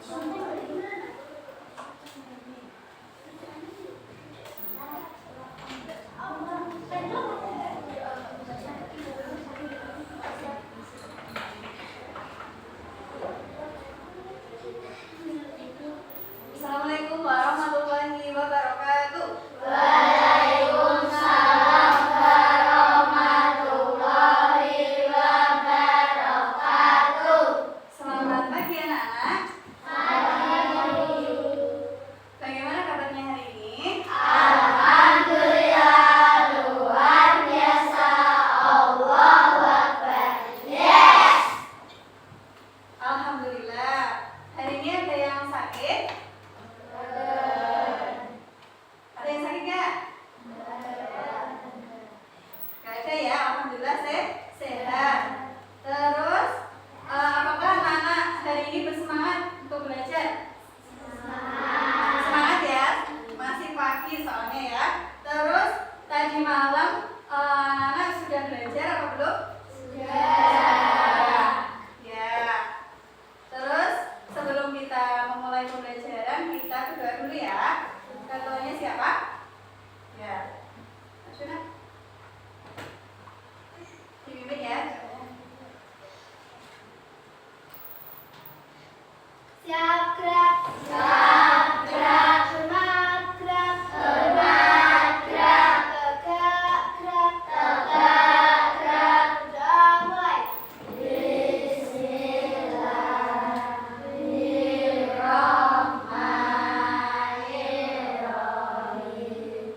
Assalamualaikum warahmatullahi wabarakatuh. Waalaikumsalam warahmatullahi wabarakatuh. Selamat pagi anak-anak. Pagi. Bagaimana kabarnya hari ini? Alhamdulillah luar biasa. Allahu Akbar. Yes. Alhamdulillah. Hari ini ada yang sakit? Ada yang sakit gak? Gak ada ya, alhamdulillah sehat. Terus, apakah anak-anak hari ini bersemangat untuk belajar? Semangat ya, masih pagi soalnya ya. Terus, tadi malam anak-anak sudah belajar apa belum? Sudah. Ya. Terus, sebelum kita memulai pembelajaran, kita berdoa dulu ya. Ketuanya siapa? Ya. Sudah. Dipimpin ya. Siap gerak. Siap gerak. Semangat gerak. Semangat gerak. Tegak gerak. Tegak gerak. Sudah mulai. Bismillahirrahmanirrahim.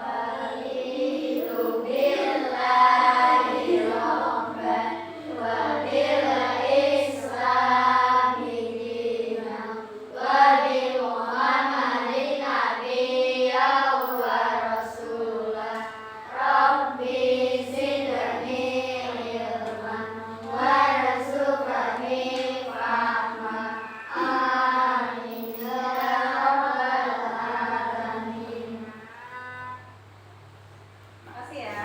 Raditu billahi rabban wa bil islami dinan wa bi Muhammadin nabiyyan wa rasulah. Rabbi zidni ilman warzuqni fahman. Amin ya rabbal alamin. Makasih ya.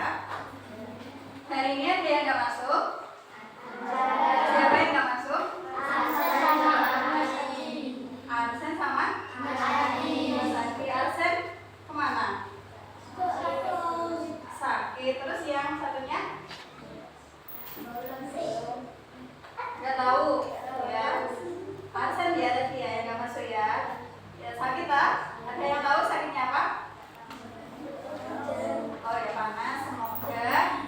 Hari ini ada yang nggak masuk? Siapa yang nggak masuk? Arsen sama? Mas Adi. Arsen kemana? Sakit. Terus yang satunya? Nggak tahu. Ya. Arsen ya tadi ya yang nggak masuk ya. Ya sakit lah. Ada yang tahu sakitnya apa? Oh ya panas. Semoga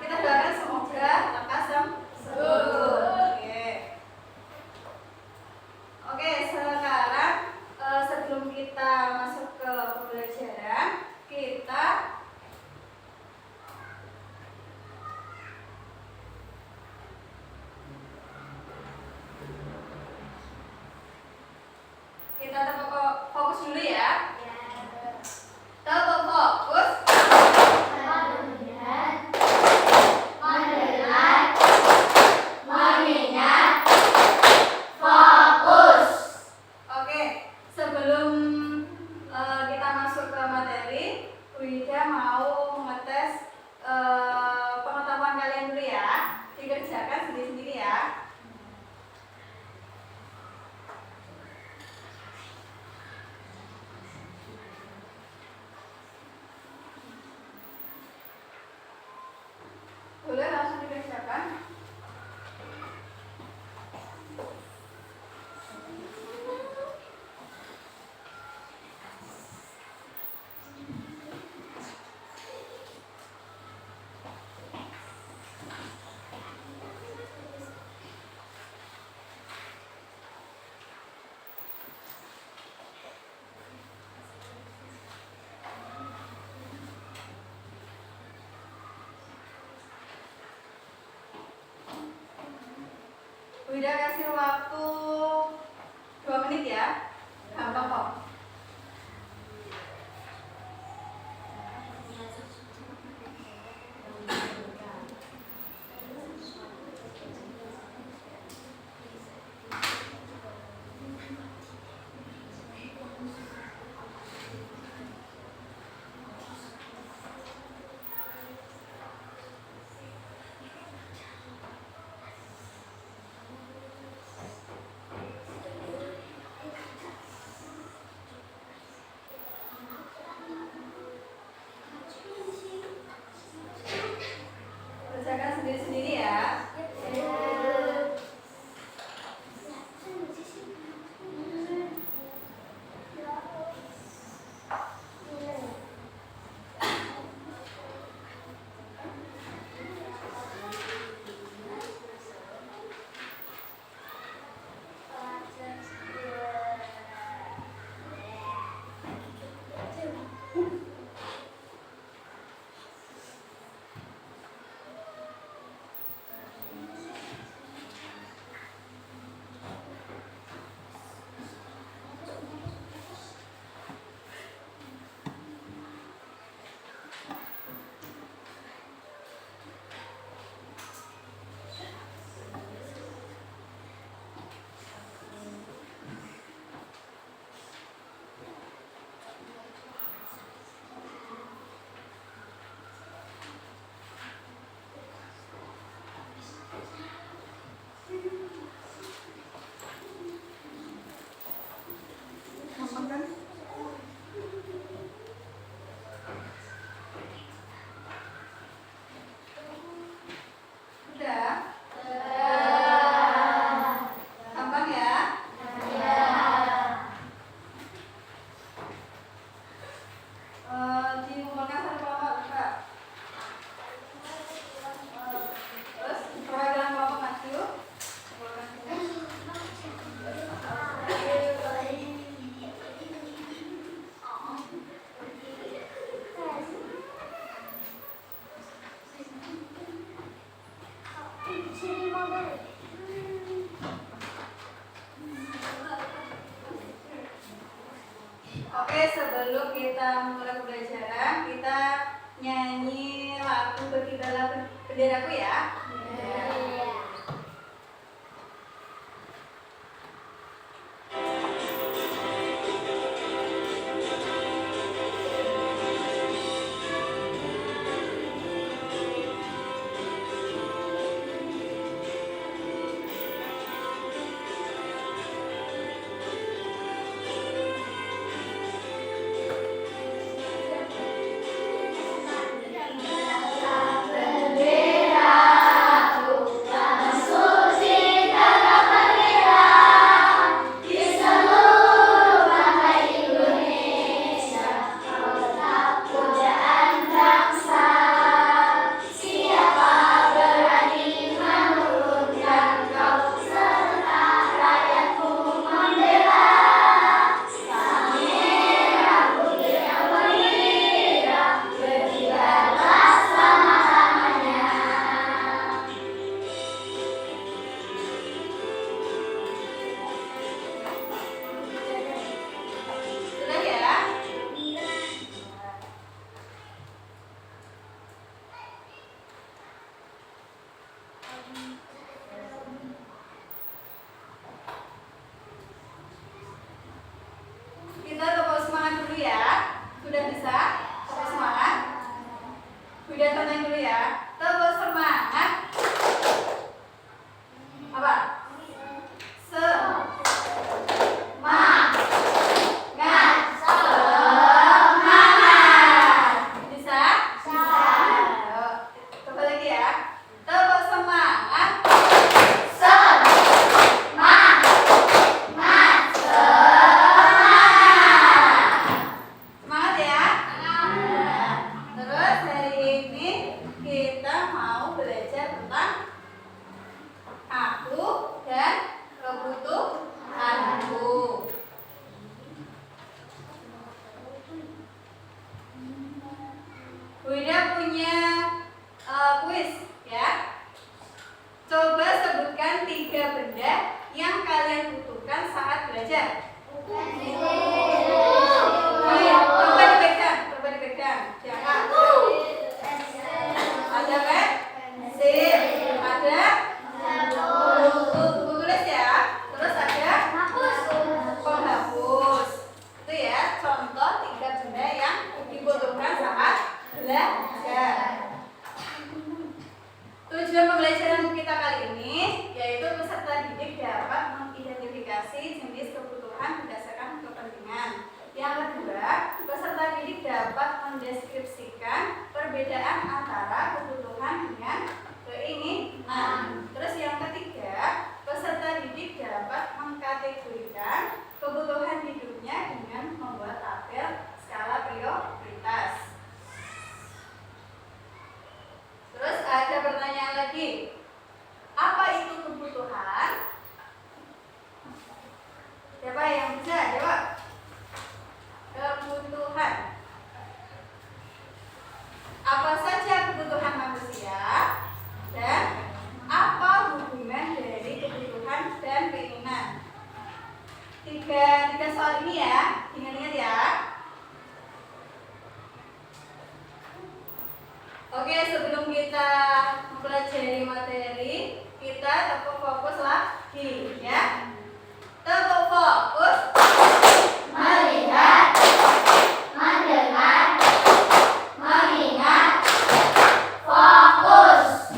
kita doakan semoga lekas sembuh. Oke. Oke, sekarang sebelum kita masuk ke pembelajaran, kita fokus dulu ya. Tetap fokus. Mendengar, mengingat, fokus. Oke, sebelum kita masuk ke materi, Wida mau mengetes pengetahuan kalian dulu ya. Dikerjakan sendiri-sendiri ya. Boleh langsung dikerjakan. Wida kasih waktu 2 menit ya. Gampang kok. Oke, sebelum kita mulai pembelajaran, kita nyanyi lagu Berkibarlah Benderaku ya. Sudah ya? Kita tepuk semangat dulu ya. Sudah bisa? Tepuk semangat. Sudah tenang dulu ya. Tepuk semangat. Apa? Bisa? Ayo, coba lagi ya. Tepuk semangat. Semangat ya. Terus hari ini kita mau belajar tentang aku dan kebutuhanku. Wida punya kuis ya. Coba sebutkan 3 benda yang kalian butuhkan saat belajar. Coba dipegang. Jangan. Ada pensil, ada buku tulis ya. Terus ada penghapus. Itu ya contoh 3 benda yang dibutuhkan saat belajar. Tujuan pembelajaran kita kali ini yaitu peserta didik dapat mengidentifikasi jenis kebutuhan berdasarkan kepentingan. Yang kedua, peserta didik dapat mendeskripsikan perbedaan antara kebutuhan dengan keinginan. Terus yang ketiga, peserta didik dapat mengkategorikan kebutuhan hidupnya dengan membuat tabel skala prioritas. Terus ada pertanyaan lagi. Apa itu kebutuhan? Siapa yang bisa jawab? Kebutuhan. Apa saja kebutuhan manusia? Dan apa hubungan dari kebutuhan dan keinginan? Tiga soal ini ya, ingat-ingat ya. Oke, sebelum kita mempelajari materi, kita tepuk fokus lagi ya. Tepuk fokus. Melihat, mendengar, mengingat, fokus.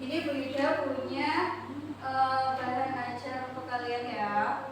Ini Bu Yuda punya bahan ajar untuk kalian ya.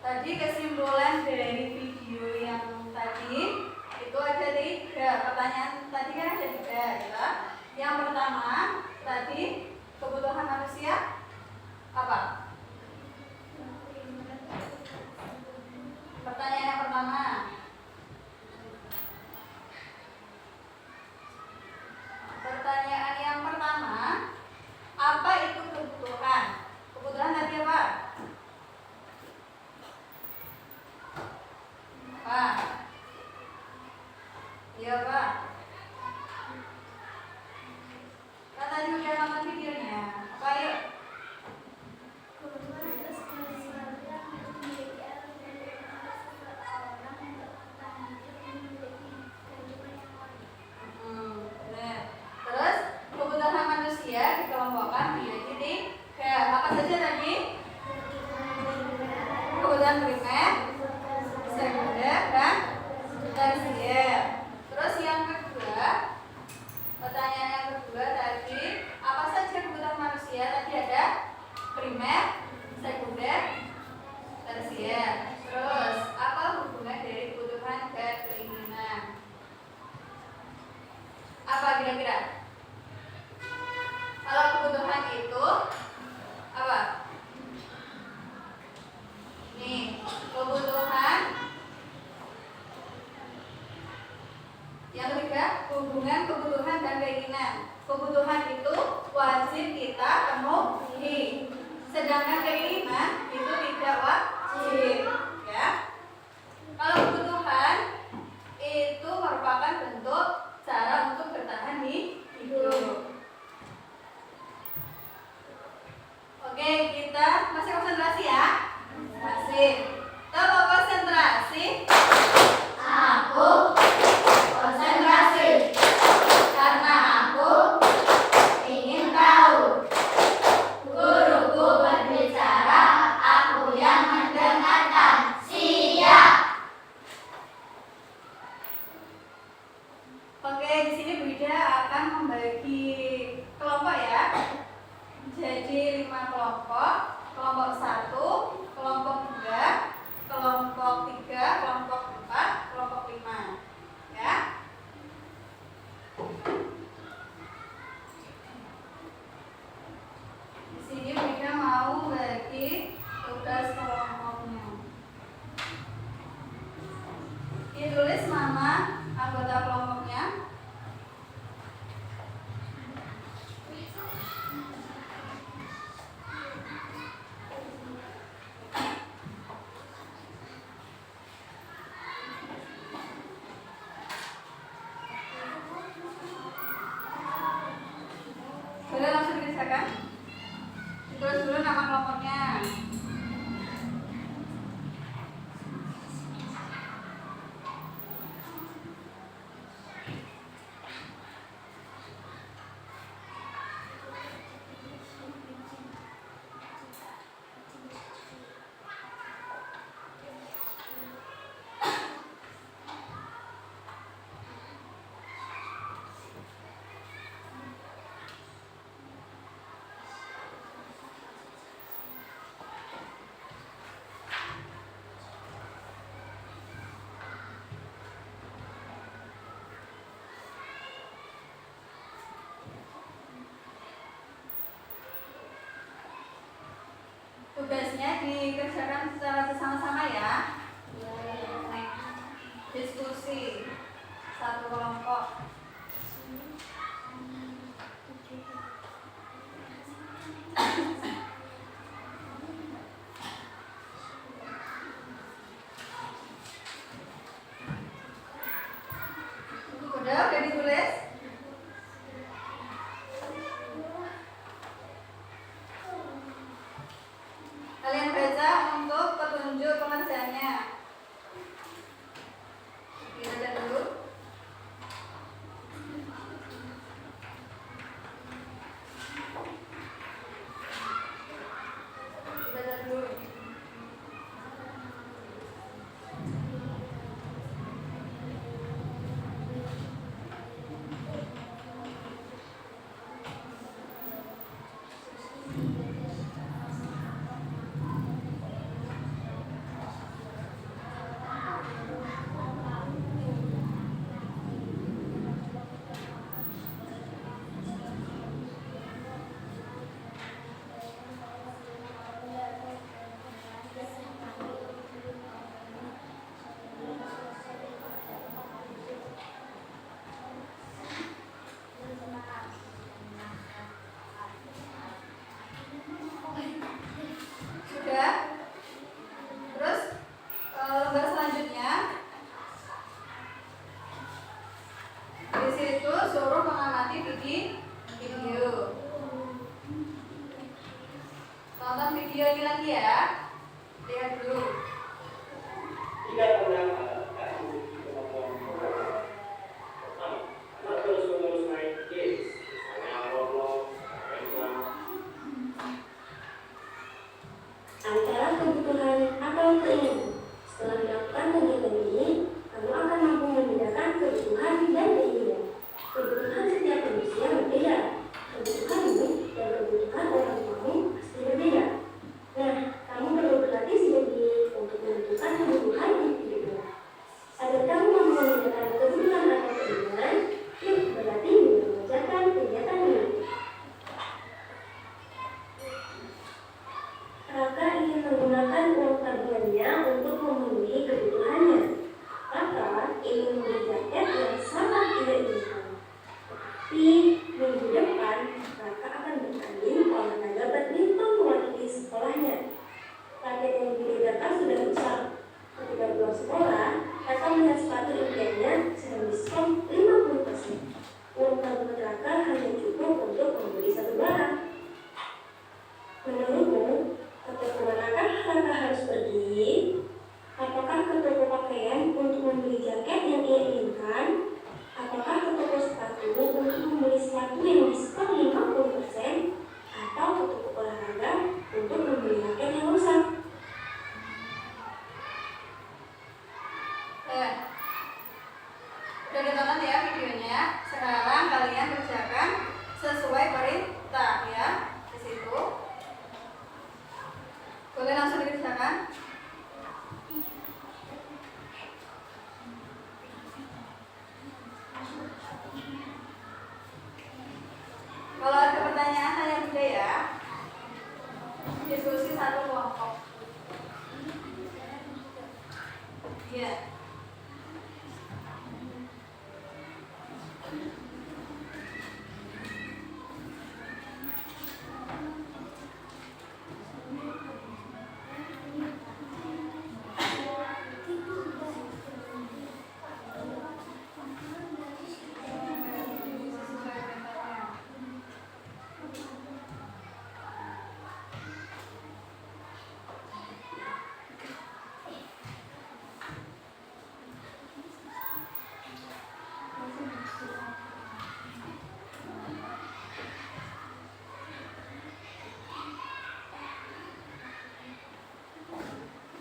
Tadi kesimpulan dari video yang tadi itu ada 3 pertanyaan. Tadi kan ada 3 ya. Yang pertama tadi kebutuhan manusia apa? Pertanyaan yang pertama. Pertanyaan yang pertama, apa itu kebutuhan? Kebutuhan tadi apa? Pak. Iya, Pak. Kan tadi udah nonton videonya. Apa yuk? Benar. Terus kebutuhan manusia dikelompokkan menjadi 3. Apa saja tadi? Kebutuhan primer, sekunder, dan tersier. Terus yang kedua, pertanyaan yang kedua tadi, apa saja kebutuhan manusia? Tadi ada primer, sekunder, tersier. Terus apa hubungan dari kebutuhan dan keinginan? Apa kira-kira? Kalau kebutuhan itu apa? Nih, kebutuhan. Yang ketiga, hubungan kebutuhan dan keinginan. Kebutuhan itu wajib kita penuhi, sedangkan keinginan itu tidak wajib, ya. Kalau kebutuhan itu merupakan bentuk cara untuk bertahan hidup. Oke, kita masih konsentrasi ya? Masih. Coba konsentrasi. Aku konsentrasi karena aku ingin tahu. Guruku berbicara, aku yang mendengarkan. Siap. Oke, di sini Bu Ida akan membagi kelompok ya. Jadi 5 kelompok. Kelompok 1, kelompok 2, kelompok 3, kelompok 4, kelompok 5. Ya. Di sini Bu Ida mau bagi tugas kelompoknya. Ditulis nama anggota kelompoknya. Boleh langsung dikerjakan? Ditulis dulu nama kelompoknya. Tugasnya dikerjakan secara bersama-sama ya. Diskusi satu kelompok. Udah ditulis? Kalian baca untuk petunjuk pengerjaannya. Dibaca dulu. sekolah akan melihat sepatu impiannya sedang diskon 50%. Uang tabungan Raka hanya cukup untuk membeli satu barang. Menurutmu, ke toko manakah Raka harus pergi? Apakah ke toko pakaian untuk membeli jaket yang ia inginkan? Apakah ke toko sepatu untuk membeli sepatu yang diskon 50%? Atau ke toko olahraga untuk membeli raket yang rusak? Udah ditonton ya videonya. Sekarang kalian kerjakan sesuai perintah ya. Di situ boleh langsung dikerjakan. Kalau ada pertanyaan tanya Bunda ya. Diskusi satu kelompok. Iya.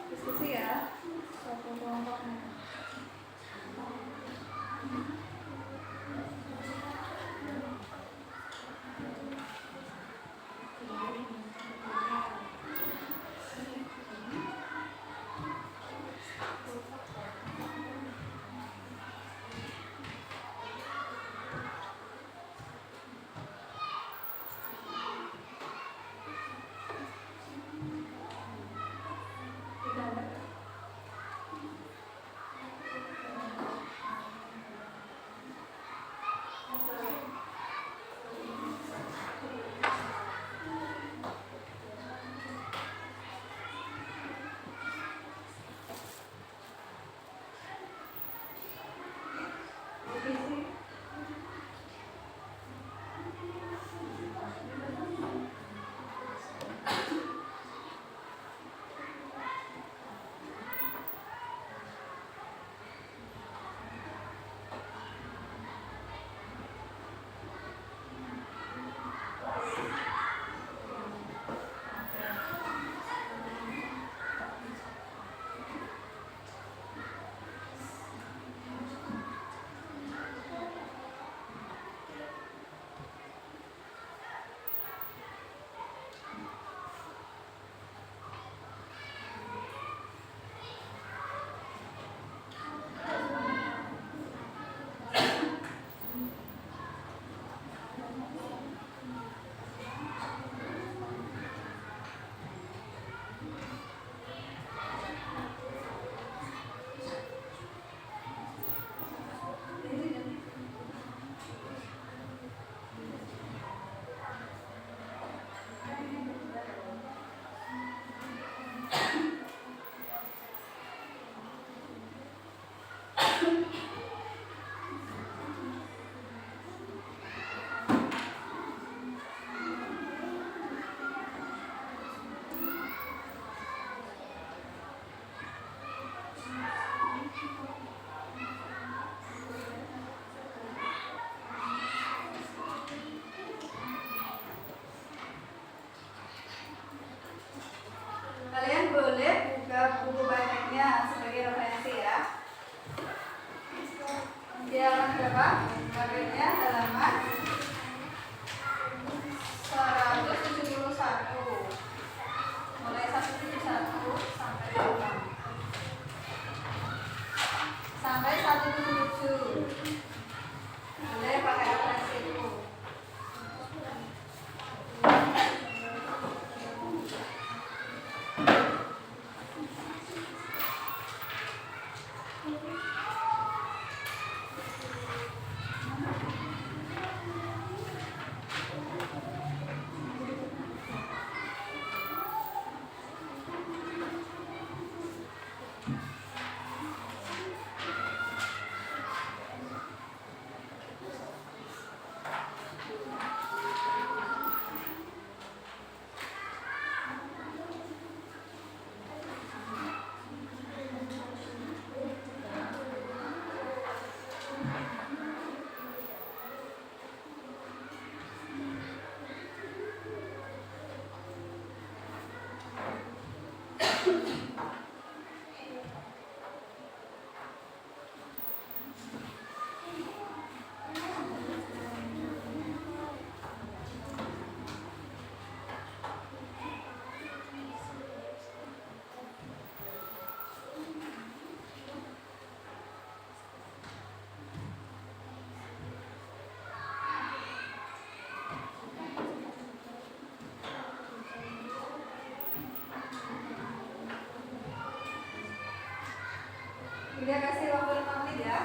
Diskusi ya. Satu kelompok. Kalian boleh buka buku bacanya sebagai referensi ya. Di halaman berapa? Bacanya halaman 171. Mulai 171 sampai 8. Sampai 177. Boleh pakai referensi itu. Bunda kasih waktu 5 menit ya.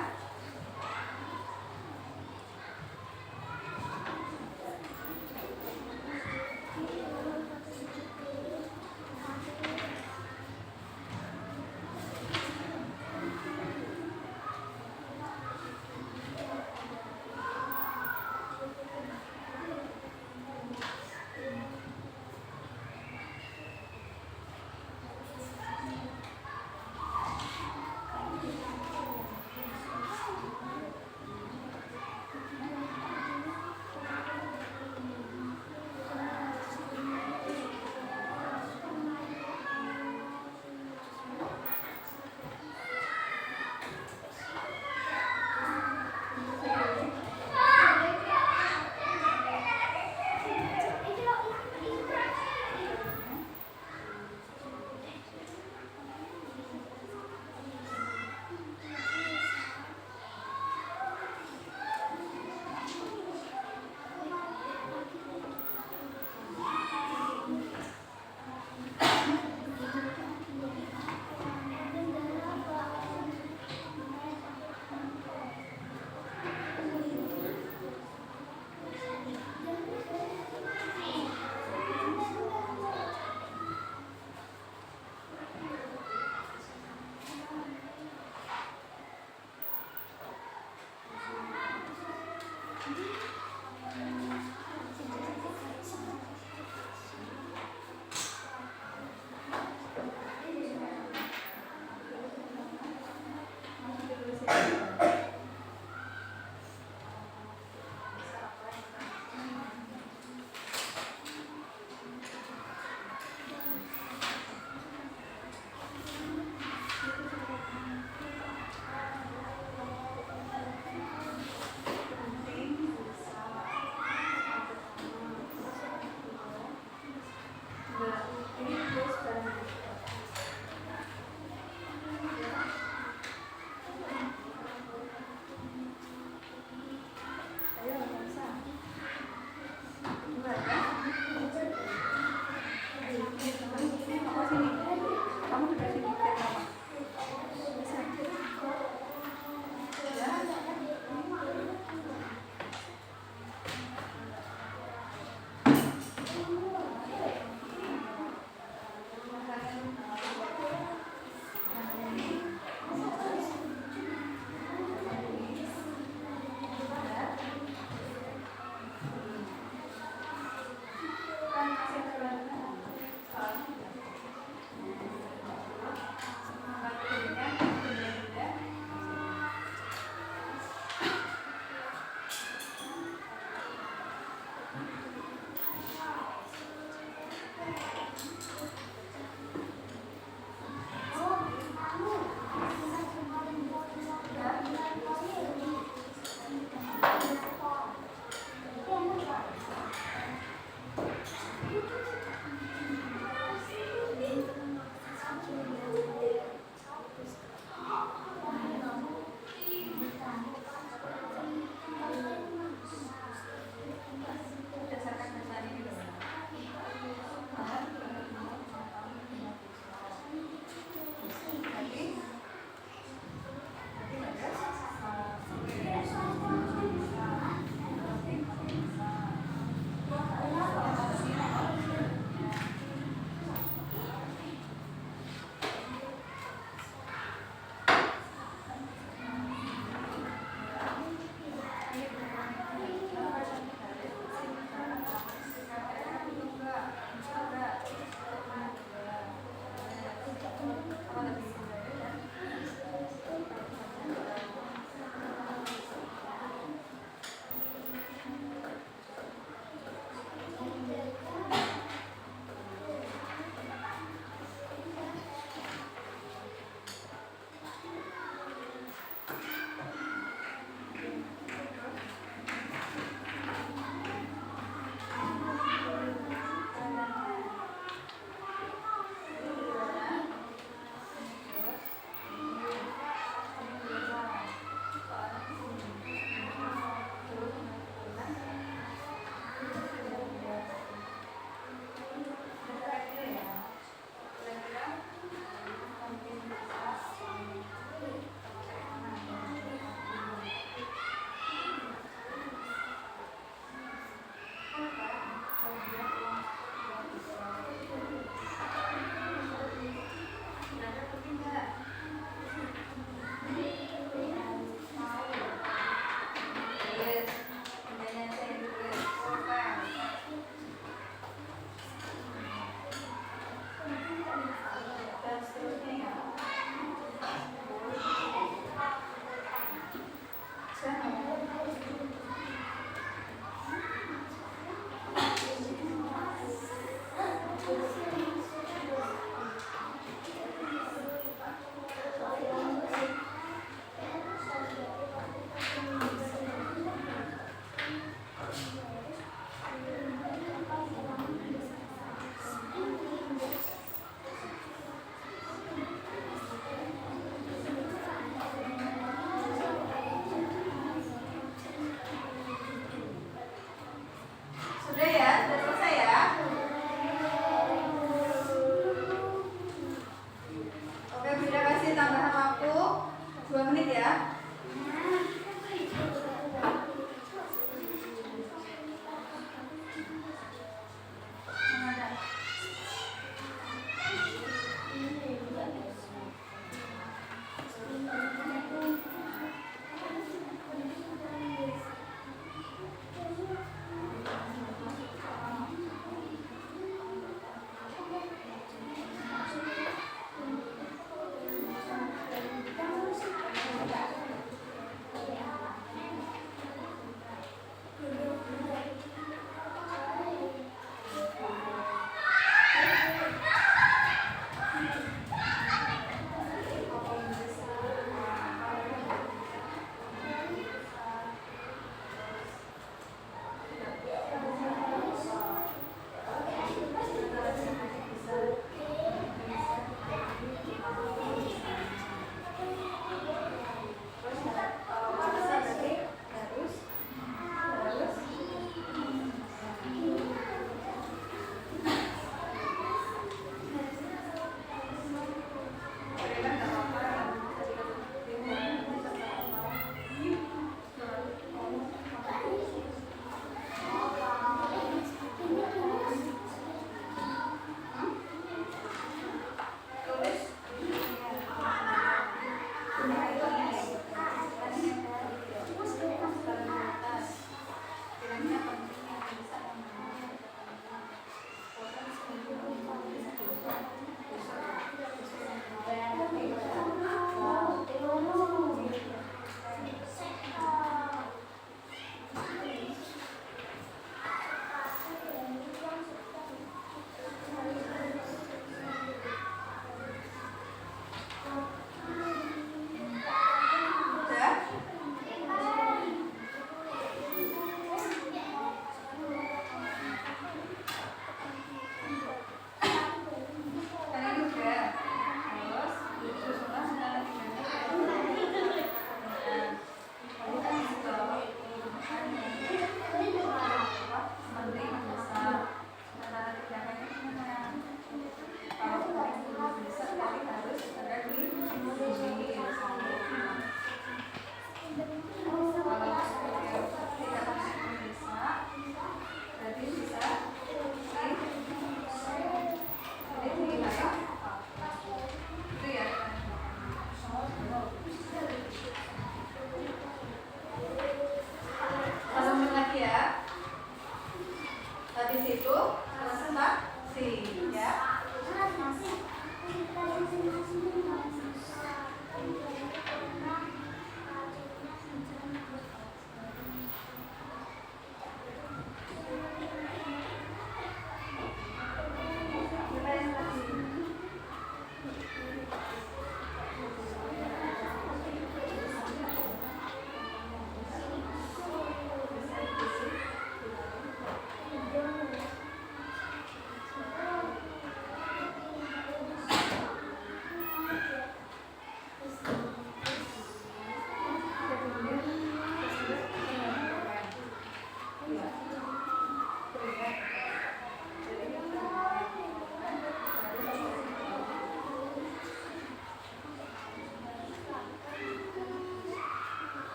2 menit ya.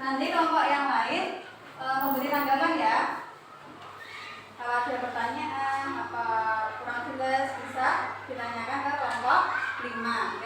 Nanti kelompok yang lain memberi tanggapan ya. Kalau ada pertanyaan apa kurang jelas bisa ditanyakan ke kelompok 5 ya.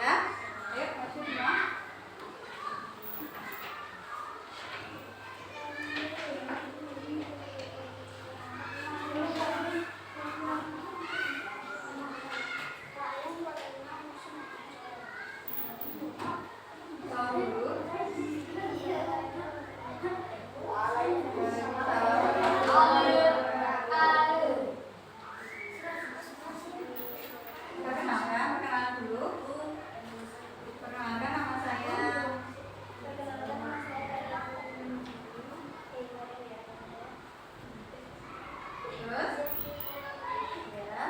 dulu. Perkenalkan, nama saya. Terus, ya.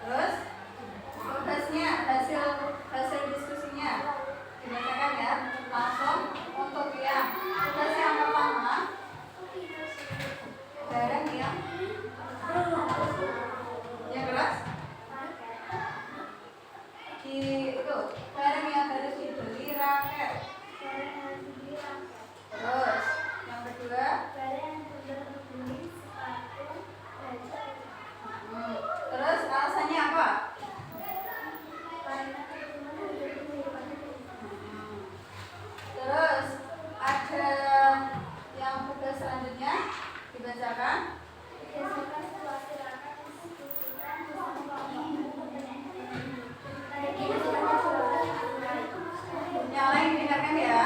Terus, tugasnya, hasil diskusinya dibacakan ya. Langsung untuk yang tugas yang pertama, barang yang keras. Itu barang yang harus dibeli raket. Terus, yang kedua. Terus alasannya apa? Terus ada yang tugas selanjutnya dibacakan. Yang lain didengarkan ya.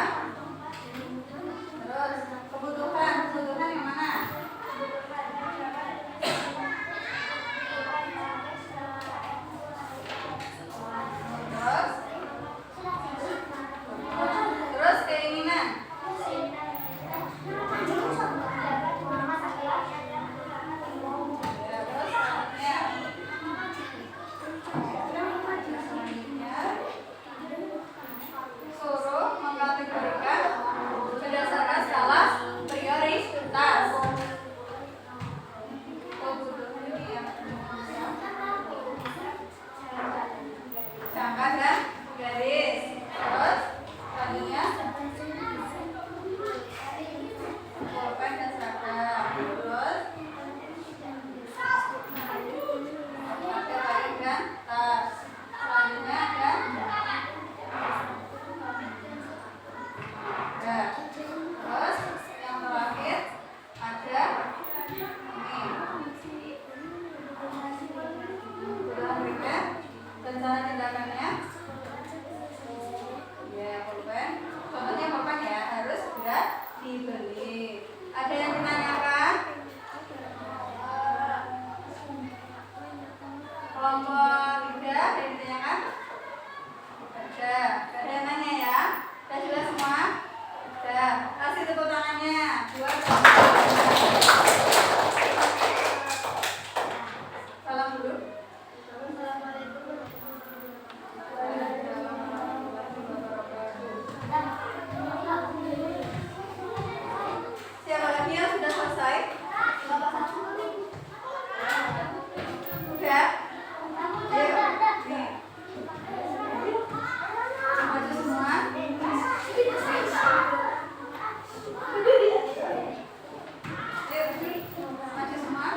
Terus kebutuhan yang mana? Terus keinginan. Ya, terus selanjutnya. Selanjutnya suruh mengkategorikan berdasarkan skala prioritas. Jangka dan garis. Terus selanjutnya pulpen dan seragam. Terus ada kain dan tas. Selanjutnya ada terus yang terakhir ada ini. Sudah berikan rencana tindakannya. Ya, pulpen. Contohnya pulpen ya, harus segera dibeli. Ada yang ditanyakan? Kelompok 3 ada yang ditanyakan? Ada yang nanya ya? Sudah jelas semua? Sudah. Kasih tepuk tangannya. Salam dulu. Siapa lagi yang sudah selesai? Udah? Ayo. Nih. Maju semua. Maju semua.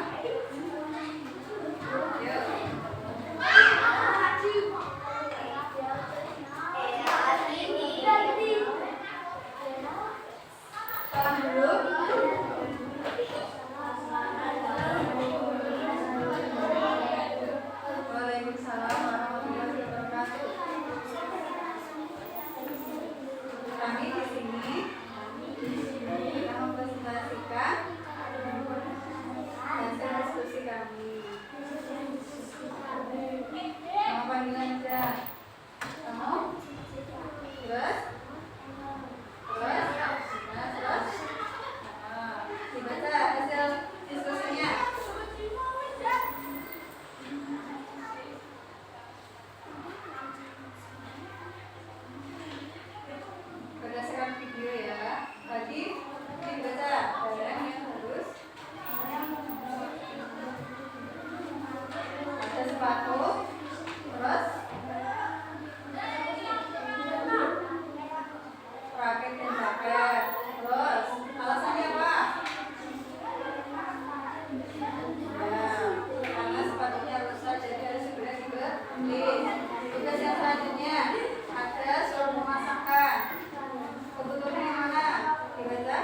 Salam dulu. Waalaikumsalam warahmatullahi wabarakatuh. Kami di sini akan mempresentasikan hasil diskusi kami. Nama panggilan aja. Kamu? Terus? Dibaca hasil diskusinya. Berdasarkan video ya. Tadi dibaca barang yang harus. Ada sepatu. Terus raket dan jaket. Terus alasannya apa? Ya, karena sepatunya rusak jadi harus segera dibeli. Tugas yang selanjutnya ada suruh memasakkan. Kebutuhan yang mana? Dibaca.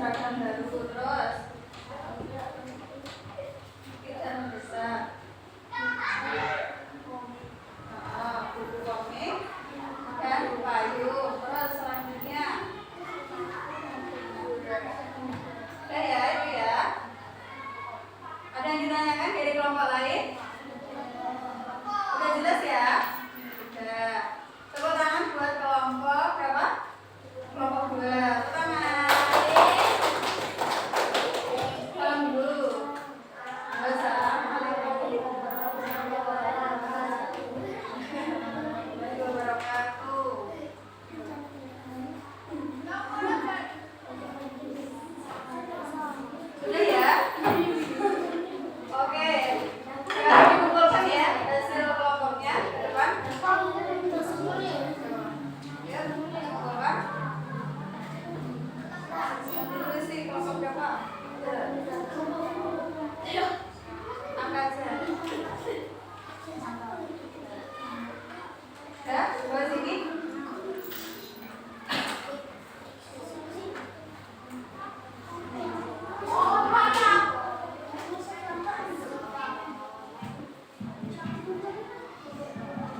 seragam baru. Terus kita mendesak buku komik dan payung. Terus selanjutnya udah ya, itu ya. Ada yang ditanyakan dari kelompok lain? Udah jelas ya? Udah. Tepuk tangan buat kelompok berapa? Kelompok 2. Tepuk tangan. Salam dulu. Sudah ya? Oke. Sekarang dikumpulkan ya hasil kelompoknya ke depan. Ya, dikumpulkan. Ditulis di kelompok berapa? Angka aja. Ya, coba sini.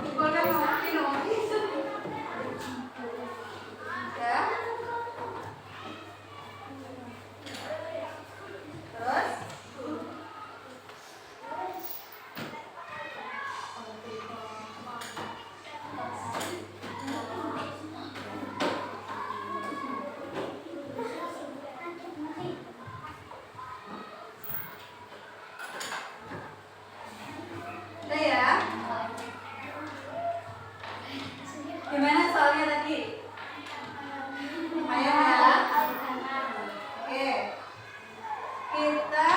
Kumpulkan nomor. Ya. Terus udah ya? Gimana soalnya tadi? Lumayan ya? Oke. Kita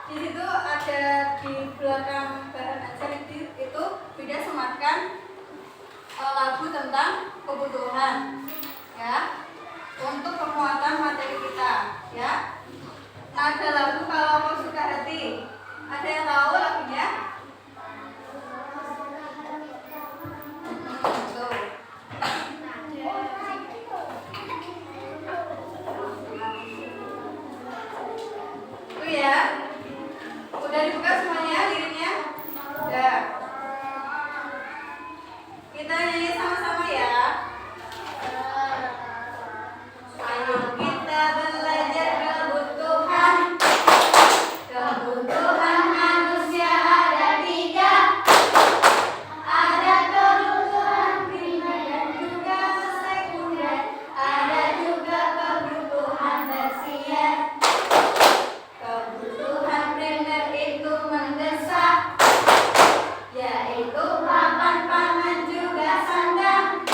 di situ ada di belakang bahan ajar itu beda sematkan lagu tentang kebutuhan ya, untuk penguatan materi kita ya. Ada lagu Kalau Kau Suka Hati. Ada yang tahu lagunya? Tuh. Tuh ya. Udah dibuka semuanya liriknya? Udah. Kita nyanyi sama-sama ya. Ayo kita belajar kebutuhan. Kebutuhan manusia ada 3. Ada kebutuhan primer dan juga sekunder. Ada juga kebutuhan tersier. Kebutuhan primer itu mendesak, yaitu papan, pangan, juga sandang.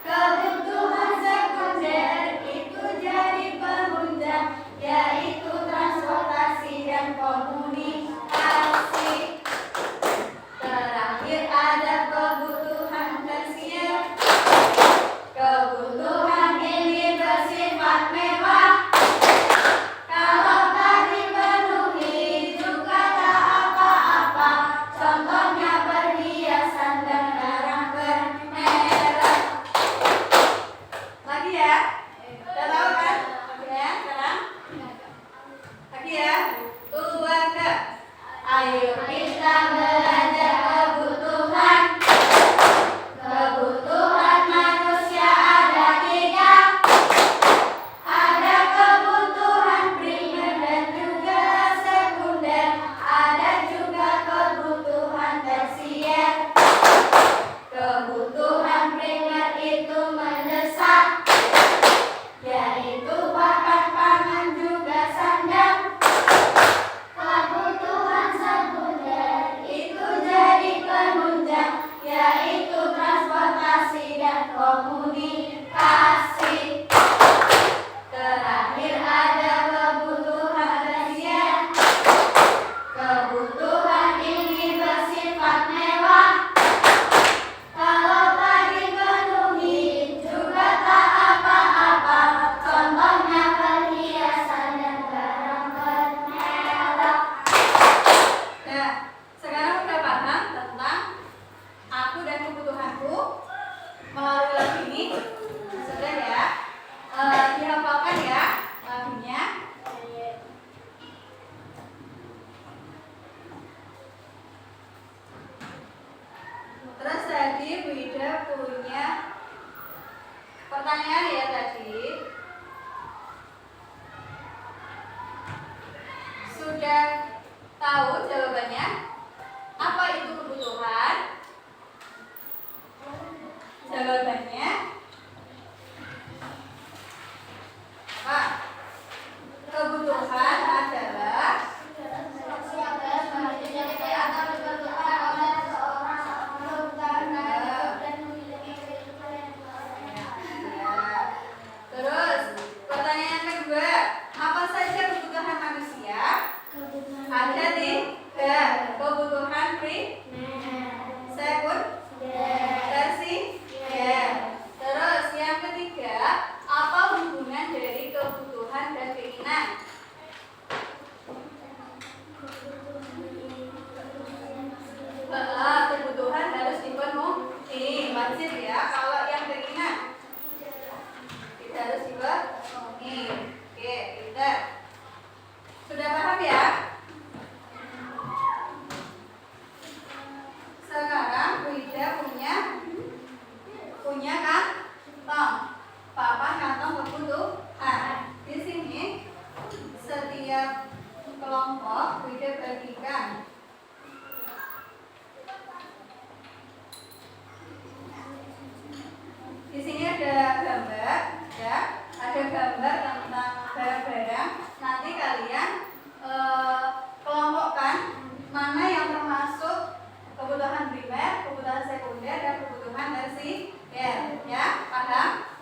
Kebutuhan sekunder itu jadi penunjang, yaitu transportasi dan komunikasi. Terakhir ada kebutuhan tersier. Kebutuhan ini bersifat mewah. Kalau tak dipenuhi juga tak apa-apa. Contohnya perhiasan dan barang bermerek. Lagi ya? Udah tahu kan? Ya, sekarang? Lagi ya? 2, 3. Ayo kita belajar kebutuhan. Kebutuhan manusia ada 3. Ada kebutuhan primer dan juga sekunder. Ada juga kebutuhan tersier. Kebutuhan primer itu mendesak, yaitu pakan, pangan, juga sandang. Kebutuhan sekunder itu jadi setiap kelompok Bu Ida bagikan. Di sini ada gambar, ya, ada gambar tentang barang-barang. Nanti kalian kelompokkan mana yang termasuk kebutuhan primer, kebutuhan sekunder, dan kebutuhan tersier, ya, paham?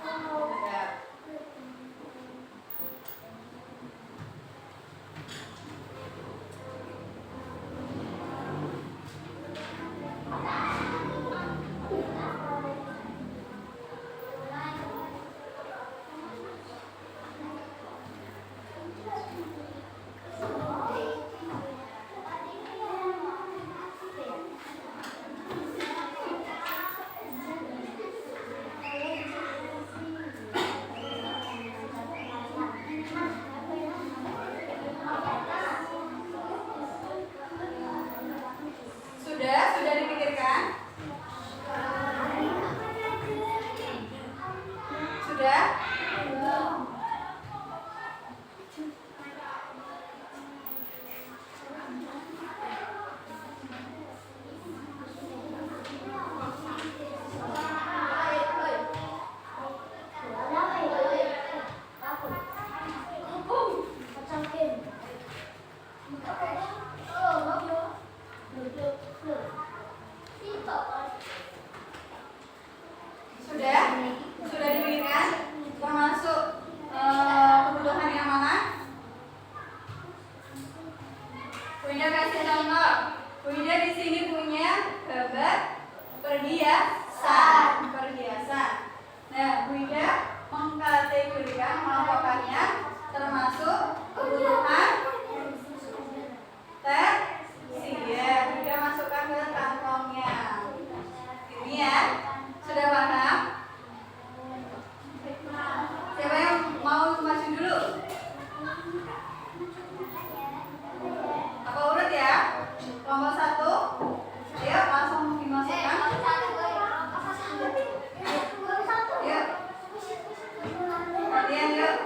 Ya. Sudah dipikirkan? Sudah? Sudah dipikirkan? Termasuk kebutuhan yang mana? Bu Ida kasih contoh. Bu Ida di sini punya gambar perhiasan. Nah, Bu Ida mengkategorikan, mengelompokkannya termasuk kebutuhan tersier. Bu Ida masukkan ke kantongnya. Ini ya, sudah paham? Siapa yang mau maju dulu? Apa urut ya? Kelompok 1. Ayo langsung dimasukkan. Yuk. Latihan yuk.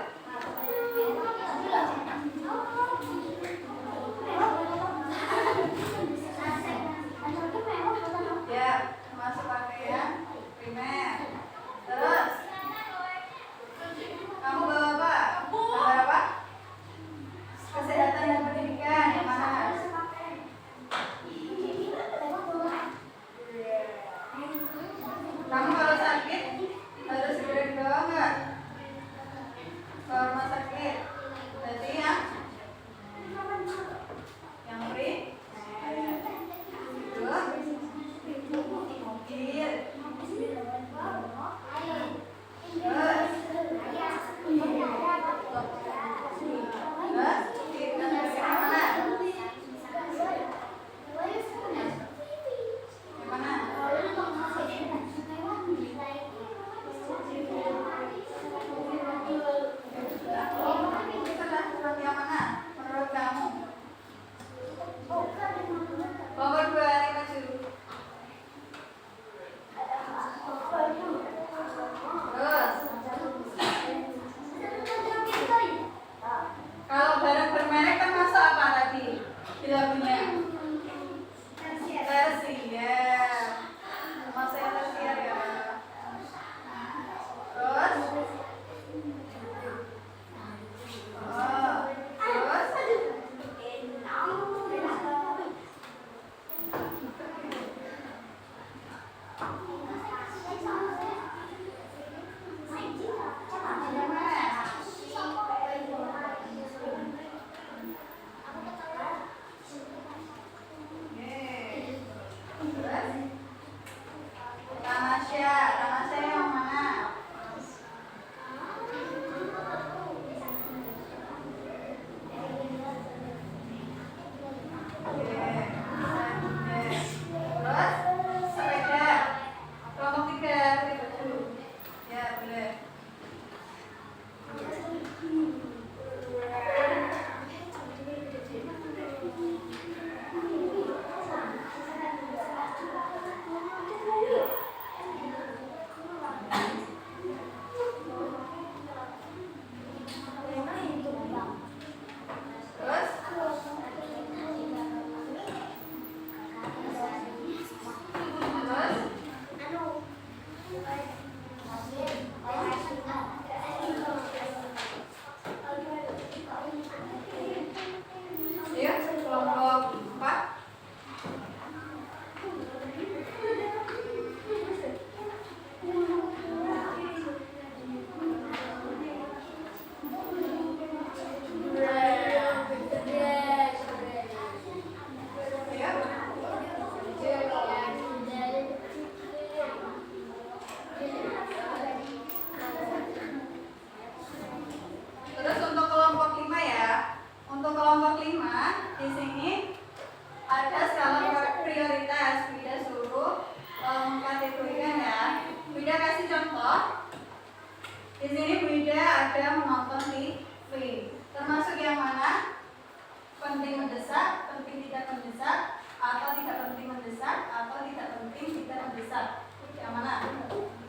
penting mendesak, penting tidak mendesak, atau tidak penting mendesak, atau tidak penting tidak mendesak. Yang mana?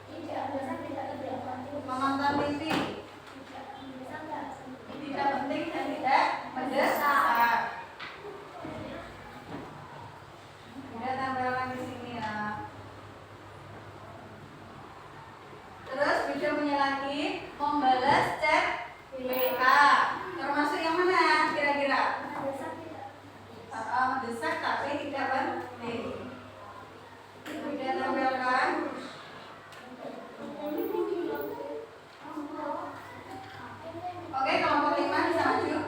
Tidak mendesak, tidak penting. Menonton TV. Tidak penting dan tidak mendesak. Ada tambahan di sini ya. Terus video punya lagi membalas chat WA. Termasuk yang mana kira-kira? Mendesak tapi tidak penting. Sudah tampilkan. Oke, kelompok 5 bisa maju.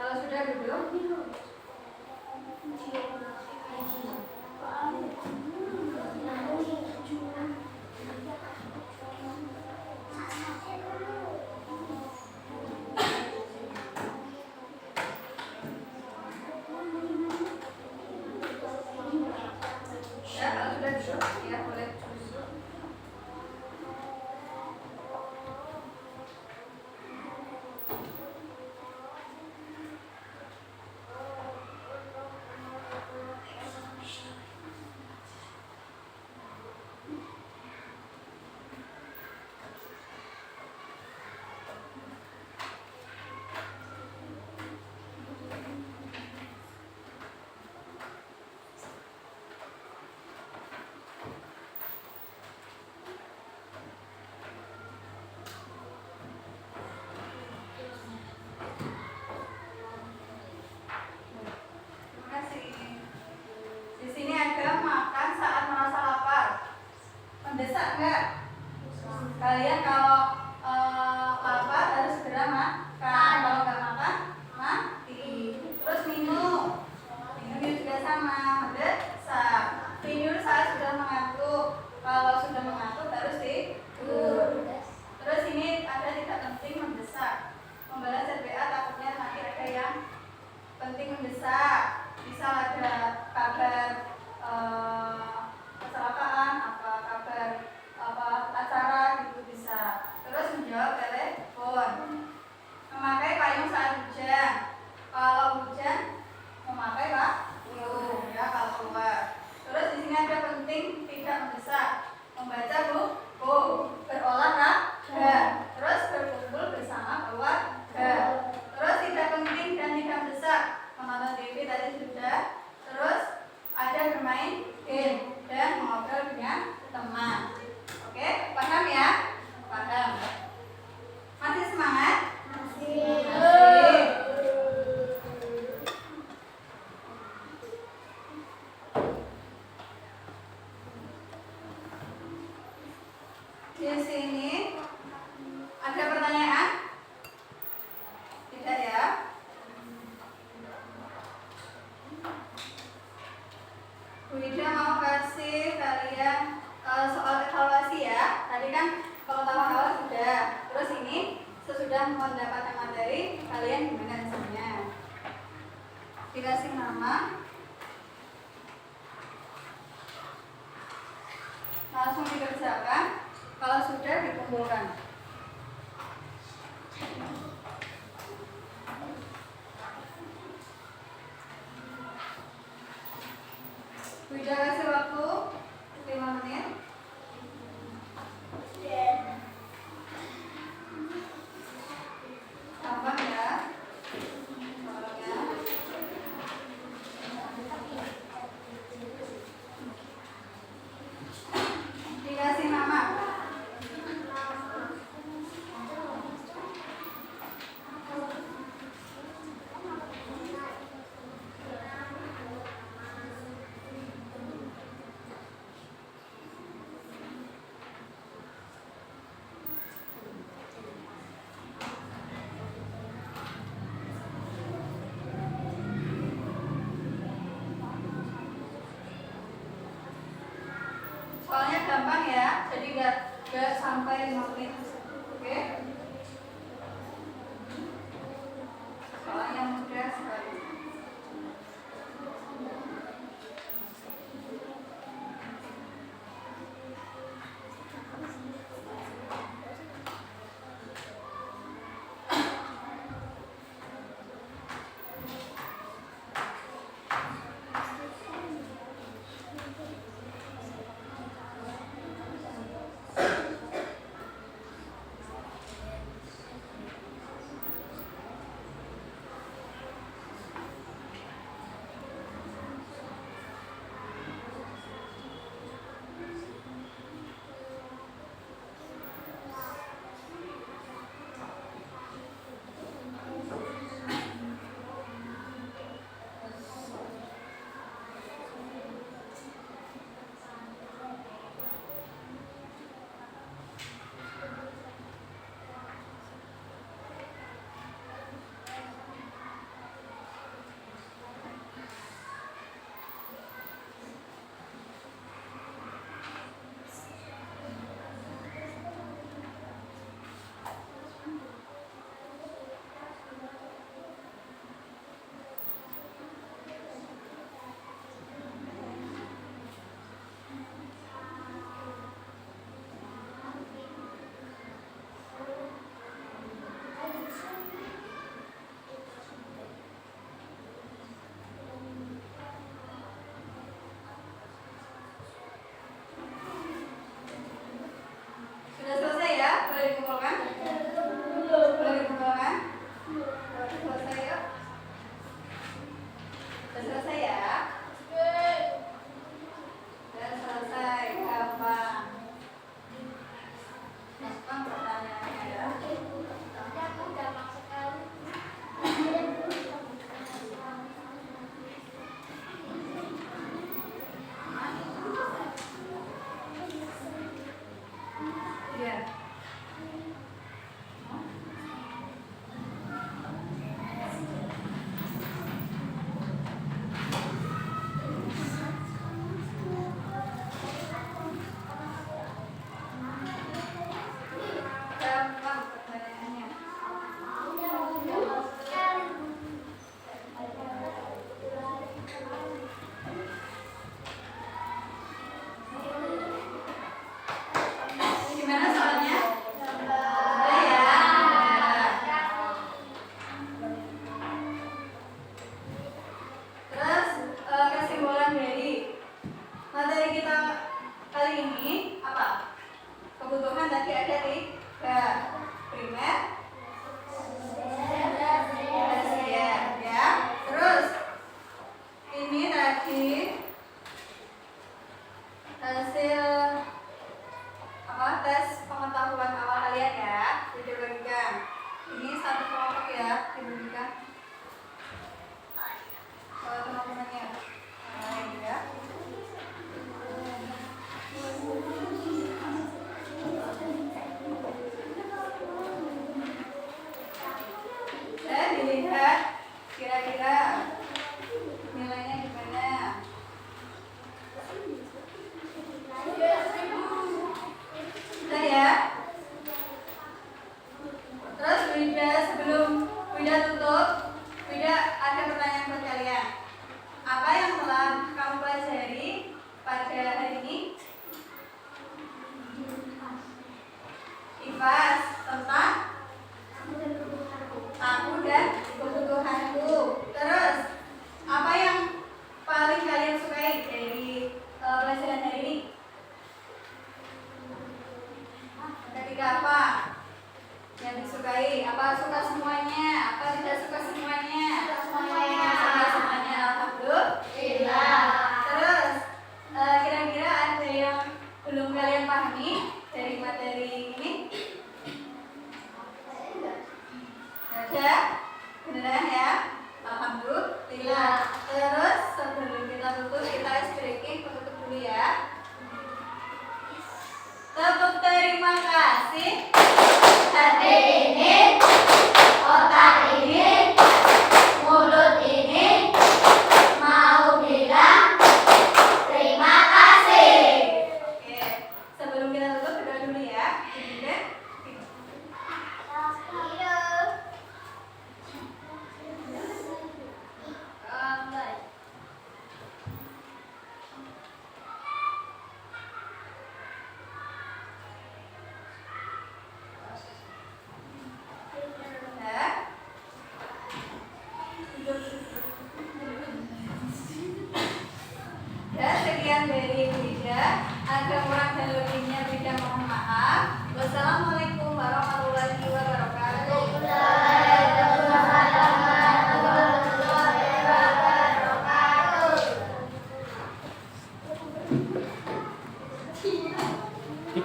Kalau sudah duduk. Ya, kalau sudah duduk, ya boleh duduk. Terima kasih. Di sini ada makan saat merasa lapar. Mendesak enggak? Kalian kalau lapar harus segera makan. Kalau nggak makan, mati. Terus minum. Minum juga sama, mendesak. Tidur saat sudah mengantuk. Kalau sudah mengantuk harus tidur. Terus ini ada tidak penting mendesak. Membalas RBA takutnya nanti ada yang penting mendesak. Bisa ada kabar kecelakaan, apa kabar acara gitu bisa. Terus menjawab telepon. Memakai payung saat hujan. Kalau hujan memakai payung ya kalau keluar. Terus di sini ada penting tidak mendesak. Membaca buku, berolahraga, terus berkumpul bersama keluarga. Terus tidak penting dan tidak mendesak. Menonton TV tadi sudah. Terus ada bermain game dan ngobrol dengan teman. Oke, paham ya? Paham. Masih semangat? Masih. Di sini ada pertanyaan? Tidak ya? Bu Ida mau kasih kalian soal evaluasi ya. Tadi kan kalau tahap awal sudah. Terus ini sesudah mendapatkan materi, kalian gimana hasilnya? Dikasih nama, langsung dikerjakan. Kalau sudah dikumpulkan. Bu Ida kasih waktu 5 menit. Gampang ya. Soalnya. Dikasih nama. jadi nggak sampai 5 menit. Oke? Soalnya mudah sekali.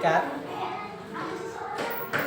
ikat.